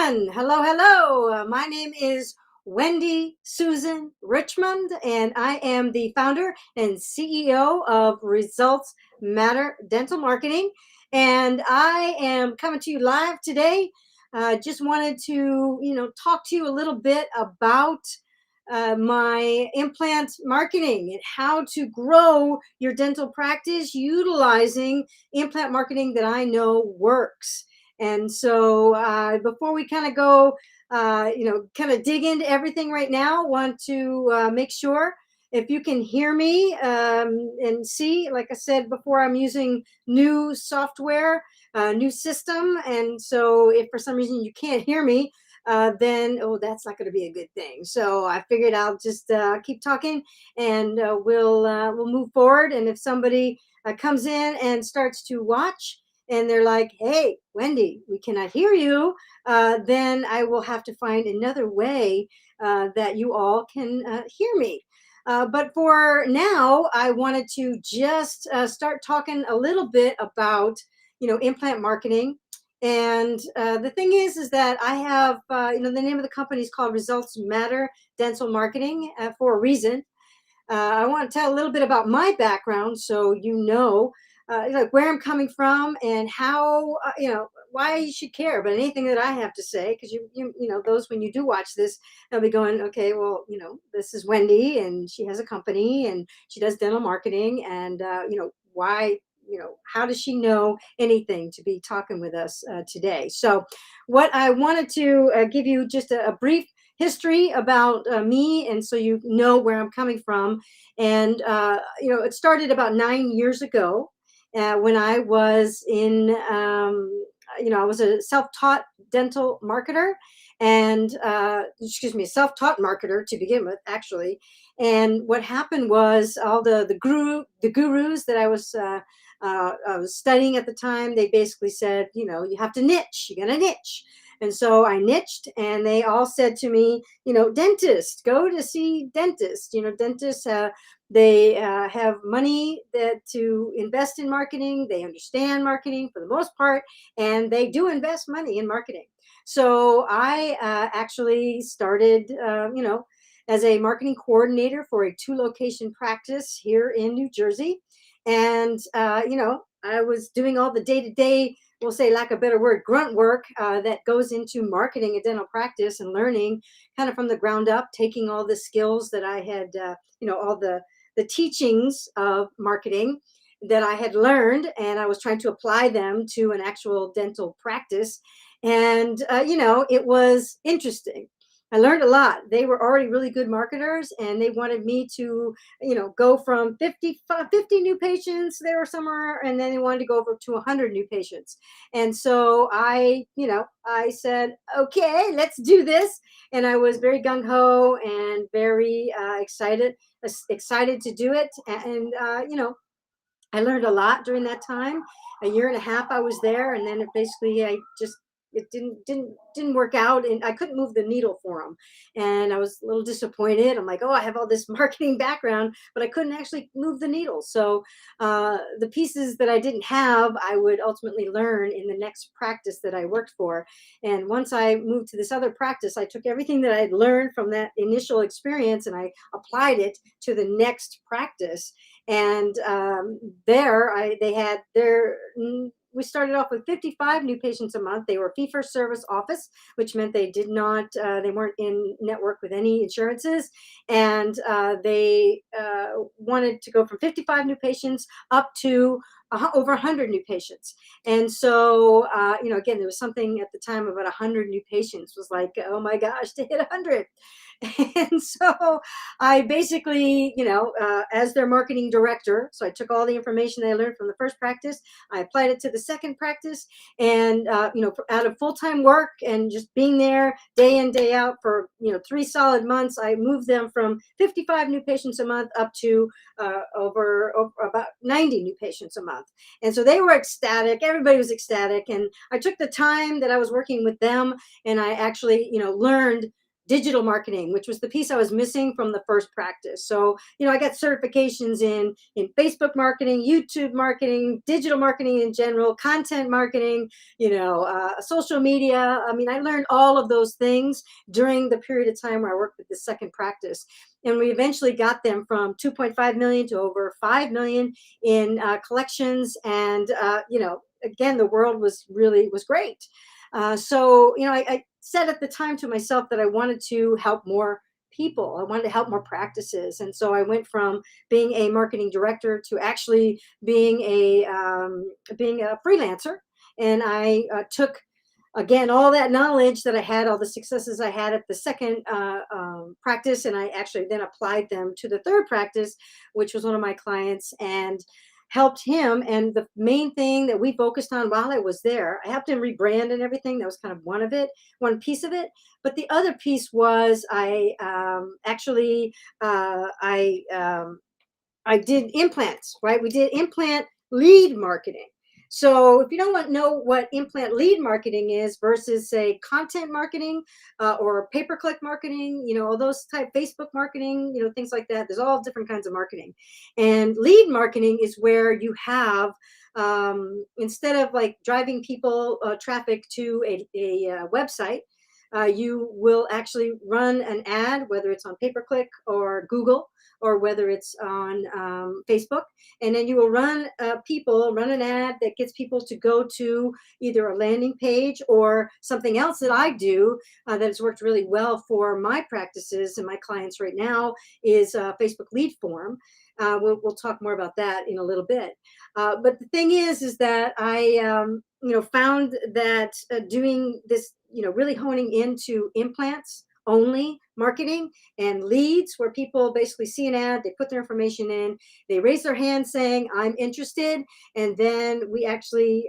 everyone. Hello, hello. My name is Wendy Susan Richmond, and I am the founder and CEO of Results Matter Dental Marketing. And I am coming to you live today. Just wanted to, talk to you a little bit about my implant marketing and how to grow your dental practice utilizing implant marketing that I know works. And so before we kind of go, kind of dig into everything right now, want to make sure if you can hear me and see, like I said before, I'm using new software, new system. And so if for some reason you can't hear me, then that's not going to be a good thing. So I figured I'll just keep talking, and we'll move forward. And if somebody comes in and starts to watch, and they're like, "Hey, Wendy, we cannot hear you," then I will have to find another way that you all can hear me. But for now, I wanted to just start talking a little bit about, implant marketing. And the thing is that I have, the name of the company is called Results Matter Dental Marketing for a reason. I want to tell a little bit about my background, so like where I'm coming from and how, why you should care about anything that I have to say, because those when you do watch this, they'll be going, okay, well, this is Wendy, and she has a company, and she does dental marketing, and why. How does she know anything to be talking with us today? So, what I wanted to give you just a brief history about me, and so you know where I'm coming from. And it started about 9 years ago when I was I was a self-taught dental marketer, and self-taught marketer to begin with, actually. And what happened was all the gurus that I was studying at the time, they basically said, you have to niche, you got to niche. And so I niched, and they all said to me, dentist, go to see dentist. Dentists, they have money to invest in marketing. They understand marketing for the most part, and they do invest money in marketing. So I actually started, as a marketing coordinator for a 2-location practice here in New Jersey. And, I was doing all the day-to-day, we'll say, lack of a better word, grunt work that goes into marketing a dental practice, and learning kind of from the ground up, taking all the skills that I had, all the teachings of marketing that I had learned, and I was trying to apply them to an actual dental practice. And, it was interesting. I learned a lot. They were already really good marketers, and they wanted me to, go from 50 new patients there or somewhere, and then they wanted to go over to 100 new patients. And so I said, okay, let's do this. And I was very gung ho and very excited to do it. And I learned a lot during that time. A year and a half I was there, and then it didn't work out, and I couldn't move the needle for them. And I was a little disappointed. I'm like, oh, I have all this marketing background, but I couldn't actually move the needle. So the pieces that I didn't have, I would ultimately learn in the next practice that I worked for. And once I moved to this other practice, I took everything that I had learned from that initial experience, and I applied it to the next practice. And they had we started off with 55 new patients a month. They were fee-for-service office, which meant they weren't in network with any insurances. And they wanted to go from 55 new patients up to over 100 new patients. And so, again, there was something at the time about 100 new patients was like, oh my gosh, to hit 100. And so I basically, as their marketing director, so I took all the information that I learned from the first practice, I applied it to the second practice, and, out of full-time work and just being there day in, day out for, 3 solid months, I moved them from 55 new patients a month up to over about 90 new patients a month. And so they were ecstatic. Everybody was ecstatic. And I took the time that I was working with them, and I actually, learned digital marketing, which was the piece I was missing from the first practice. So, I got certifications in Facebook marketing, YouTube marketing, digital marketing in general, content marketing, social media. I mean, I learned all of those things during the period of time where I worked with the second practice. And we eventually got them from 2.5 million to over 5 million in collections. And, again, the world was great. I said at the time to myself that I wanted to help more people. I wanted to help more practices. And so I went from being a marketing director to actually being a freelancer. And I took, again, all that knowledge that I had, all the successes I had at the second practice, and I actually then applied them to the third practice, which was one of my clients, and helped him. And the main thing that we focused on while I was there, I helped him rebrand and everything. That was kind of one piece of it. But the other piece was I did implants, right? We did implant lead marketing. So if you don't know what implant lead marketing is versus, say, content marketing or pay-per-click marketing, all those type Facebook marketing, things like that, there's all different kinds of marketing. And lead marketing is where you have, instead of like driving people traffic to a website, you will actually run an ad, whether it's on pay-per-click or Google, or whether it's on Facebook. And then you will run an ad that gets people to go to either a landing page or something else that I do that has worked really well for my practices and my clients right now is Facebook lead form. We'll talk more about that in a little bit. But the thing is that I, found that doing this, really honing into implants only marketing and leads, where people basically see an ad, they put their information in, they raise their hand saying, I'm interested. And then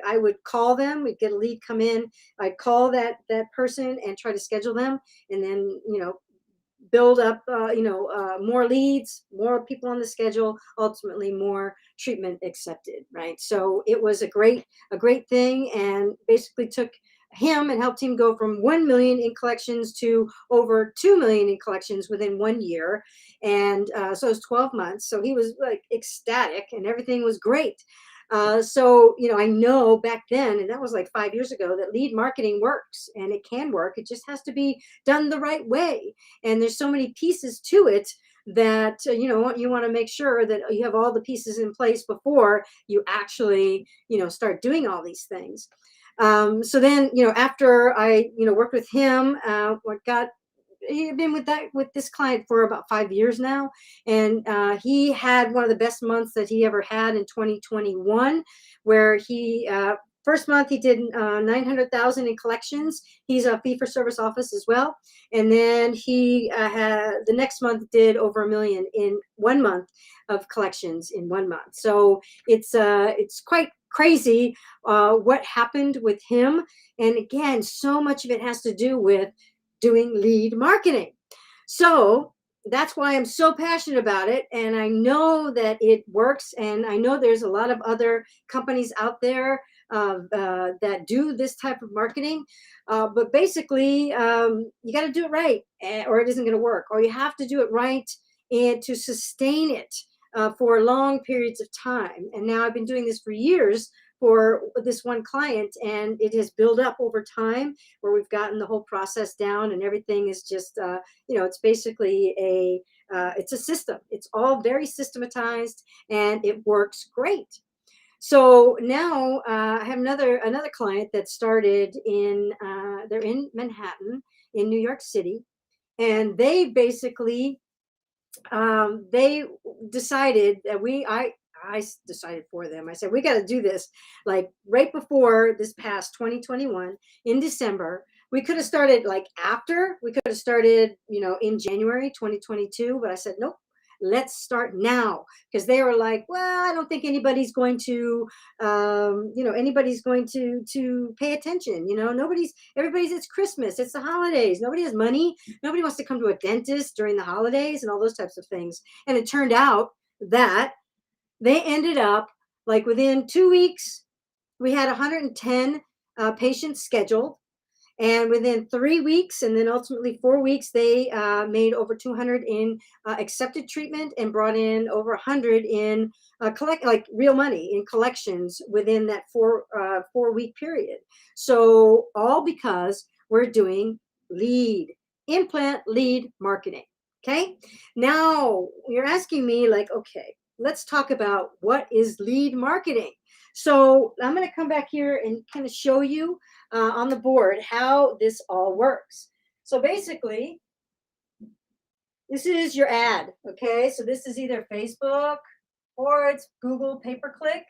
I would call them, we'd get a lead come in, I'd call that person and try to schedule them. And then, build up, more leads, more people on the schedule, ultimately more treatment accepted, right? So it was a great thing, and basically took him and helped him go from 1 million in collections to over 2 million in collections within 1 year. And so it was 12 months. So he was like ecstatic and everything was great. I know back then, and that was like 5 years ago, that lead marketing works and it can work. It just has to be done the right way. And there's so many pieces to it that, you want to make sure that you have all the pieces in place before you actually, start doing all these things. So then, after I, worked with him, he had been with this client for about 5 years now, and he had one of the best months that he ever had in 2021, where he first month he did 900,000 in collections. He's a fee-for-service office as well, and then he had the next month did over 1 million in 1 month of collections in 1 month. So it's quite crazy what happened with him. And again, so much of it has to do with doing lead marketing. So that's why I'm so passionate about it. And I know that it works. And I know there's a lot of other companies out there that do this type of marketing. But basically, you got to do it right, or it isn't going to work. Or you have to do it right and to sustain it for long periods of time. And now I've been doing this for years for this one client, and it has built up over time where we've gotten the whole process down, and everything is just, it's basically it's a system. It's all very systematized and it works great. So now I have another client that started they're in Manhattan in New York City, and they basically they decided that I decided for them. I said, we got to do this like right before this past 2021 in December. We could have started like after, we could have started, in January 2022, but I said, nope, let's start now. Because they were like, well, I don't think anybody's going to, anybody's going to pay attention. Everybody's, it's Christmas, it's the holidays. Nobody has money. Nobody wants to come to a dentist during the holidays and all those types of things. And it turned out that they ended up like within 2 weeks, we had 110 patients scheduled. And within 3 weeks, and then ultimately 4 weeks, they made over 200 in accepted treatment and brought in over 100 in collect, like real money in collections within that 4 week period. So all because we're doing lead implant lead marketing. Okay. Now you're asking me like, okay, let's talk about what is lead marketing. So I'm going to come back here and kind of show you on the board how this all works. So basically, this is your ad. Okay. So this is either Facebook or it's Google pay-per-click.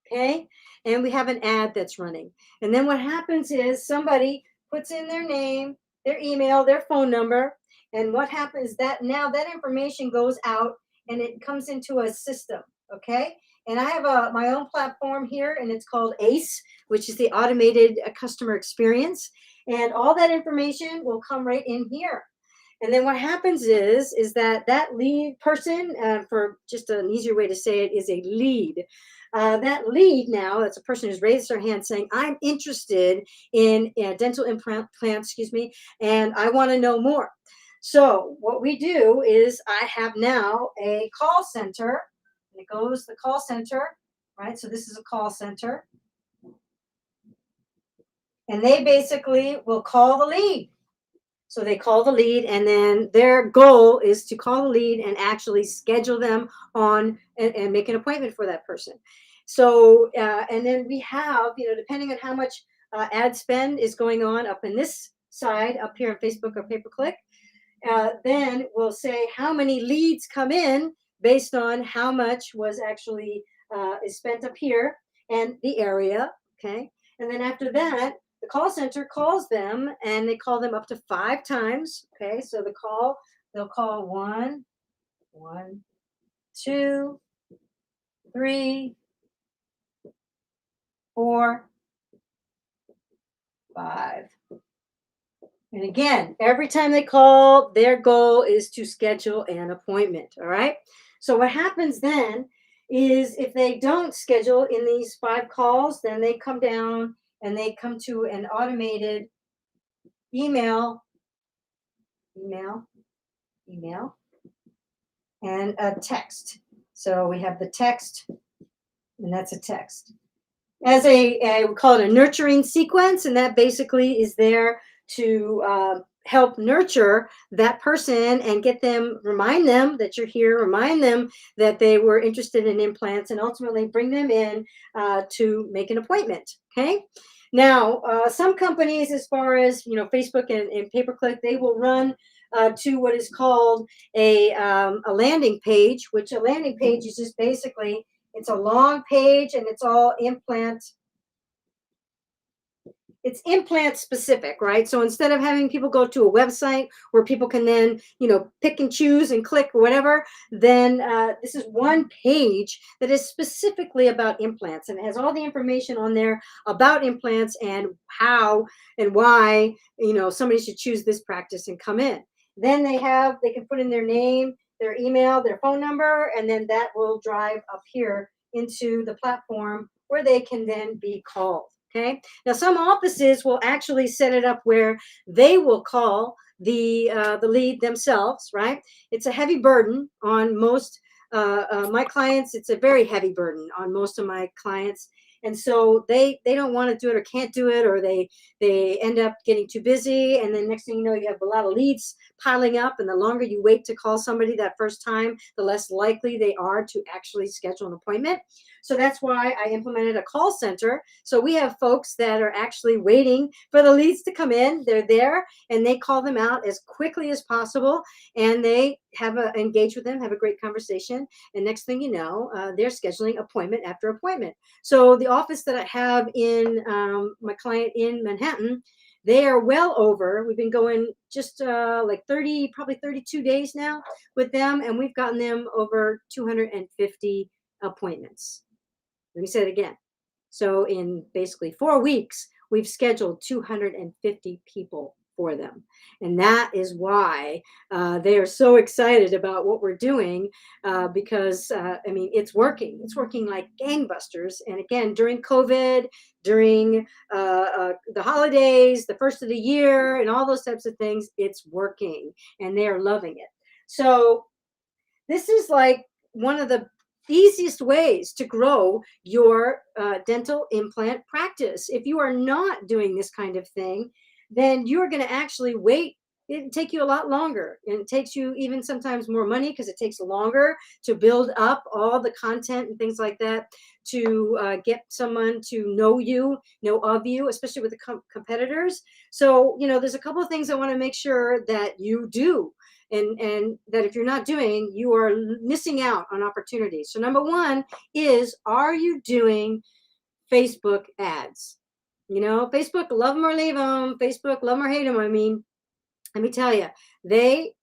Okay. And we have an ad that's running. And then what happens is somebody puts in their name, their email, their phone number. And what happens is that now that information goes out and it comes into a system. Okay. And I have my own platform here, and it's called ACE, which is the automated customer experience. And all that information will come right in here. And then what happens is that that lead person, for just an easier way to say it, is a lead. That lead now, that's a person who's raised their hand saying, I'm interested in dental implant, excuse me, and I want to know more. So what we do is I have now a call center, and it goes the call center, right? So this is a call center. And they basically will call the lead. So they call the lead, and then their goal is to call the lead and actually schedule them on and make an appointment for that person. So, and then we have, depending on how much ad spend is going on up in this side, up here on Facebook or pay-per-click, then we'll say how many leads come in based on how much was actually is spent up here and the area. Okay. And then after that, the call center calls them and they call them up to 5 times. Okay. So they'll call one, 2, 3, 4, 5. And again, every time they call, their goal is to schedule an appointment. All right. So what happens then is if they don't schedule in these 5 calls, then they come down and they come to an automated email, email, and a text. So we have the text, and that's a text. As we call it a nurturing sequence, and that basically is there to help nurture that person and get them, remind them that you're here, remind them that they were interested in implants, and ultimately bring them in to make an appointment. Okay. Now, some companies, as far as Facebook and pay-per-click, they will run to what is called a landing page, which a landing page is just basically it's a long page and it's all it's implant specific, right? So instead of having people go to a website where people can then, pick and choose and click or whatever, then this is one page that is specifically about implants, and it has all the information on there about implants and how and why, somebody should choose this practice and come in. Then they can put in their name, their email, their phone number, and then that will drive up here into the platform where they can then be called. Okay. Now, some offices will actually set it up where they will call the lead themselves. Right. It's a heavy burden on most my clients. It's a very heavy burden on most of my clients, and so they don't want to do it or can't do it, or they end up getting too busy, and then next thing you know, you have a lot of leads piling up, and the longer you wait to call somebody that first time, the less likely they are to actually schedule an appointment. So that's why I implemented a call center. So we have folks that are actually waiting for the leads to come in. They're there and they call them out as quickly as possible, and they engage with them, have a great conversation. And next thing you know, they're scheduling appointment after appointment. So the office that I have in my client in Manhattan, they are well over. We've been going just like 30, probably 32 days now with them, and we've gotten them over 250 appointments. Let me say it again. So in basically 4 weeks, we've scheduled 250 people for them. And that is why they are so excited about what we're doing because, I mean, it's working. It's working like gangbusters. And again, during COVID, during the holidays, the first of the year, and all those types of things, it's working and they are loving it. So this is like one of the easiest ways to grow your dental implant practice. If you are not doing this kind of thing, then you're going to actually wait. It take you a lot longer, and it takes you even sometimes more money because it takes longer to build up all the content and things like that to get someone to know of you, especially with the competitors. So, there's a couple of things I want to make sure that you do, and that if you're not doing, you are missing out on opportunities. So number one is, are you doing Facebook ads? Facebook, love them or leave them. Facebook, love them or hate them. I mean, let me tell you,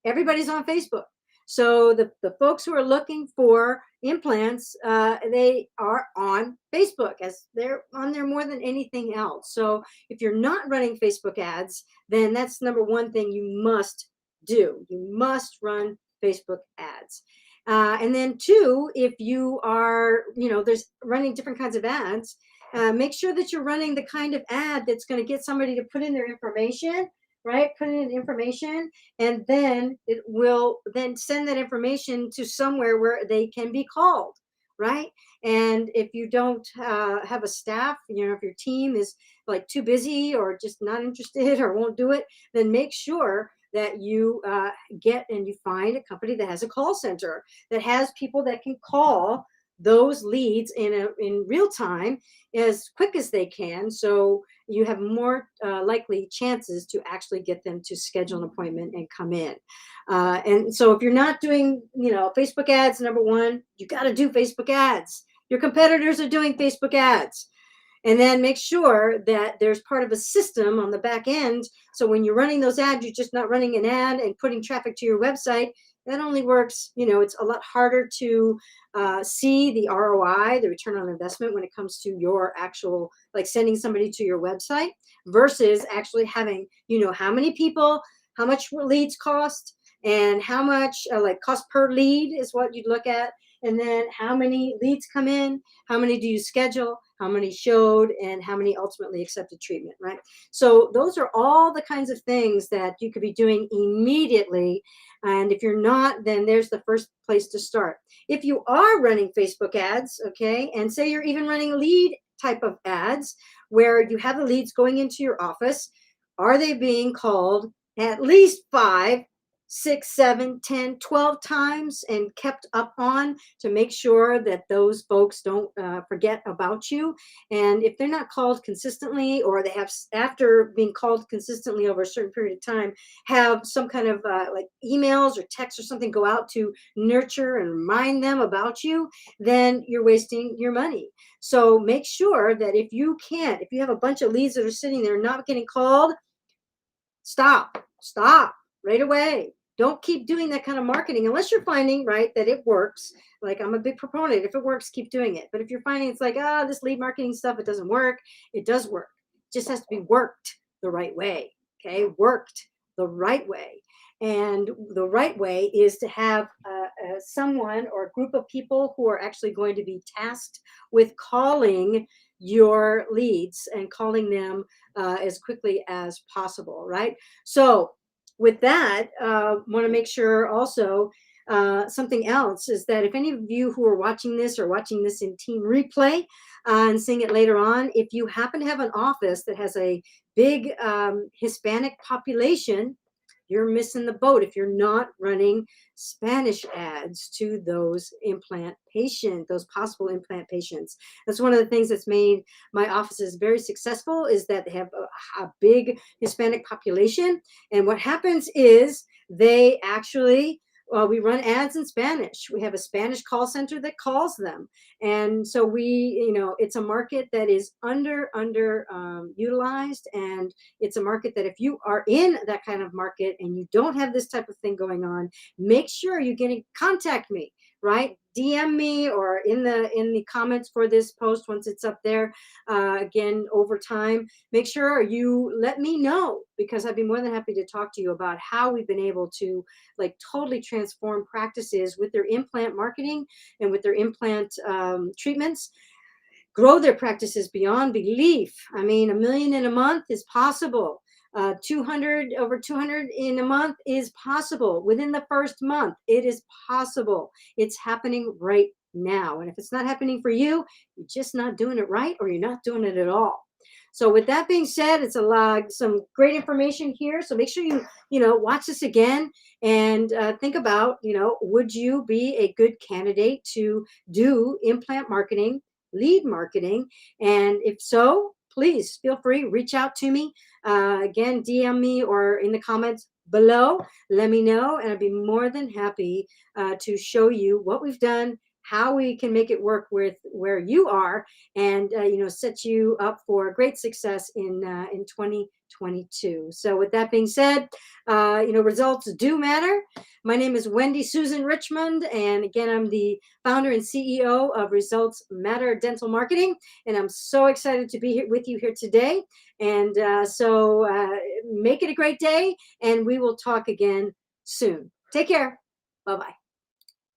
everybody's on Facebook. So the folks who are looking for implants, they are on Facebook, as they're on there more than anything else. So if you're not running Facebook ads, then that's number one thing you must do. You must run Facebook ads. And then two, if you are, there's running different kinds of ads, make sure that you're running the kind of ad that's going to get somebody to put in their information, right? Put in information, and then it will then send that information to somewhere where they can be called, right? And if you don't have a staff, if your team is like too busy or just not interested or won't do it, then make sure that you get and you find a company that has a call center, that has people that can call those leads in real time as quick as they can, so you have more likely chances to actually get them to schedule an appointment and come in. And so if you're not doing Facebook ads, number one, you got to do Facebook ads. Your competitors are doing Facebook ads. And then make sure that there's part of a system on the back end. So when you're running those ads, you're just not running an ad and putting traffic to your website. That only works, it's a lot harder to see the ROI, the return on investment, when it comes to your actual, like sending somebody to your website versus actually having, how many people, how much leads cost, and how much cost per lead is what you'd look at. And then how many leads come in, how many do you schedule, how many showed, and how many ultimately accepted treatment, right? So those are all the kinds of things that you could be doing immediately. And if you're not, then there's the first place to start. If you are running Facebook ads, okay, and say you're even running lead type of ads where you have the leads going into your office, are they being called at least 5, 6, 7, 10, 12 times and kept up on to make sure that those folks don't forget about you? And if they're not called consistently, or they have, after being called consistently over a certain period of time, have some kind of like emails or texts or something go out to nurture and remind them about you, then you're wasting your money. So make sure that if you have a bunch of leads that are sitting there not getting called, stop right away. Don't keep doing that kind of marketing unless you're finding, right, that it works. Like, I'm a big proponent. If it works, keep doing it. But if you're finding it's like, this lead marketing stuff, it doesn't work, it does work. It just has to be worked the right way. Okay, worked the right way. And the right way is to have someone or a group of people who are actually going to be tasked with calling your leads and calling them as quickly as possible, right? So with that, want to make sure also something else is that if any of you who are watching this in team replay and seeing it later on, if you happen to have an office that has a big Hispanic population, you're missing the boat if you're not running Spanish ads to those possible implant patients. That's one of the things that's made my offices very successful, is that they have a big Hispanic population. And what happens is they actually, we run ads in Spanish. We have a Spanish call center that calls them. And so it's a market that is under utilized. And it's a market that if you are in that kind of market and you don't have this type of thing going on, make sure you contact me, right? DM me or in the comments for this post once it's up there. Again, over time, make sure you let me know, because I'd be more than happy to talk to you about how we've been able to like totally transform practices with their implant marketing and with their implant treatments, grow their practices beyond belief. I mean, 1 million in a month is possible. 200, over 200 in a month is possible. Within the first month, it is possible. It's happening right now. And if it's not happening for you, you're just not doing it right, or you're not doing it at all. So with that being said, it's a lot, some great information here. So make sure you watch this again and think about, would you be a good candidate to do implant marketing, lead marketing? And if so, please feel free, reach out to me. Again, DM me or in the comments below. Let me know, and I'd be more than happy to show you what we've done, how we can make it work with where you are, and set you up for great success in 2022. So with that being said, results do matter. My name is Wendy Susan Richmond, and again, I'm the founder and CEO of Results Matter Dental Marketing, and I'm so excited to be here with you here today. And so make it a great day, and we will talk again soon. Take care. Bye-bye.